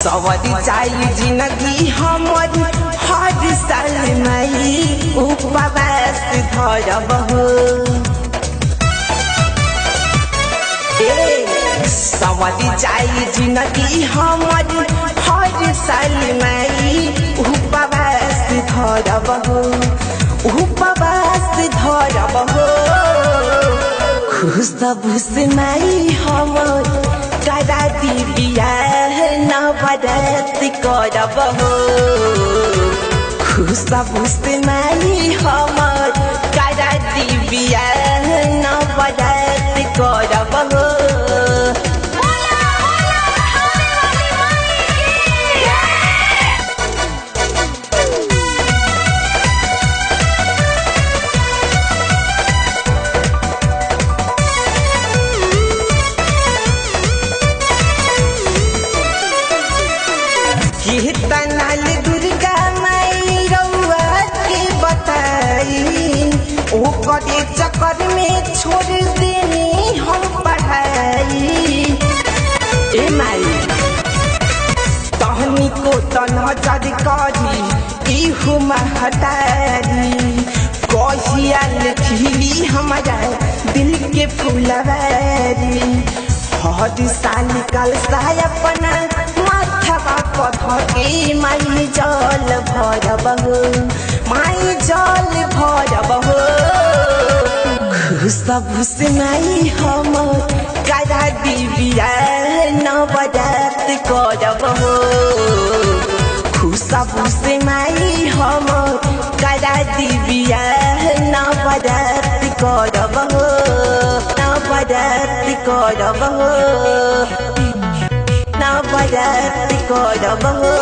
सवरी जाई जिंदगी हमर हर साल माई उपवास धरब हो। सवरी जाई जिंदगी हमर हर साल माई उपवास धरब हो, उपवास धरब हो। खुश खुश माई हमर करा दी बियाह नवरात करब हो। खुश खुश माई हमर करा दी बियाह नवरात करब हो। तनाल दुर्गा माई रउआ के बताई, ओकरे चक्कर में छोड़ देनी हम पढ़ाई। ए माई तहनी को तनहजर करी इहु महतारी, कहियाल खिली हमारा दिल के फुलवारी। हर साल कल साय अपना माथवा पधके माई जल भरब हो, माई जल भरब हो। खुश खुश माई हमर करा दी बियाह नवरात करब हो। खुश खुश माई हमर करा दी बियाह नवरात करब हो, नवरात करब हो, नवरात करब हो।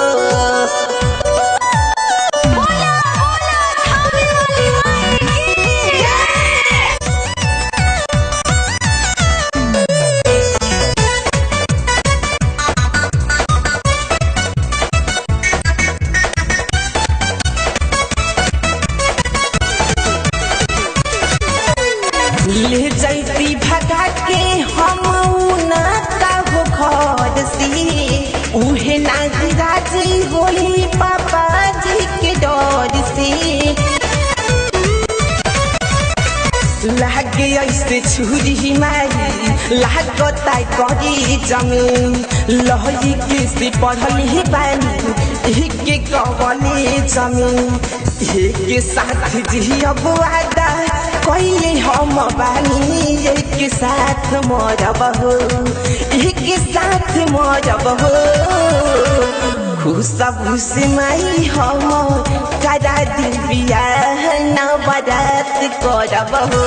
ले जैती भगा के हम ना हो घर से, उहे ना राजी होली पापा जी के डर से। लागे ऐसे छुरी मारी लागता करी जमीन, लही के से पढ़ली बानी के कवले जमीन। एक साथ जियब वादा कइले हम बानी, एक साथ मरब हो, एक साथ मरब हो। खुश खुश माई हम करा दी बियाह नवरात करब हो।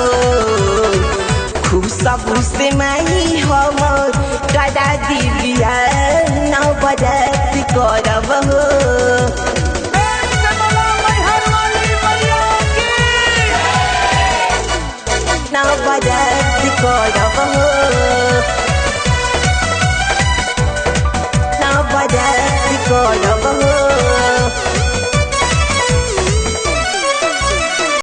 खुश खुश माई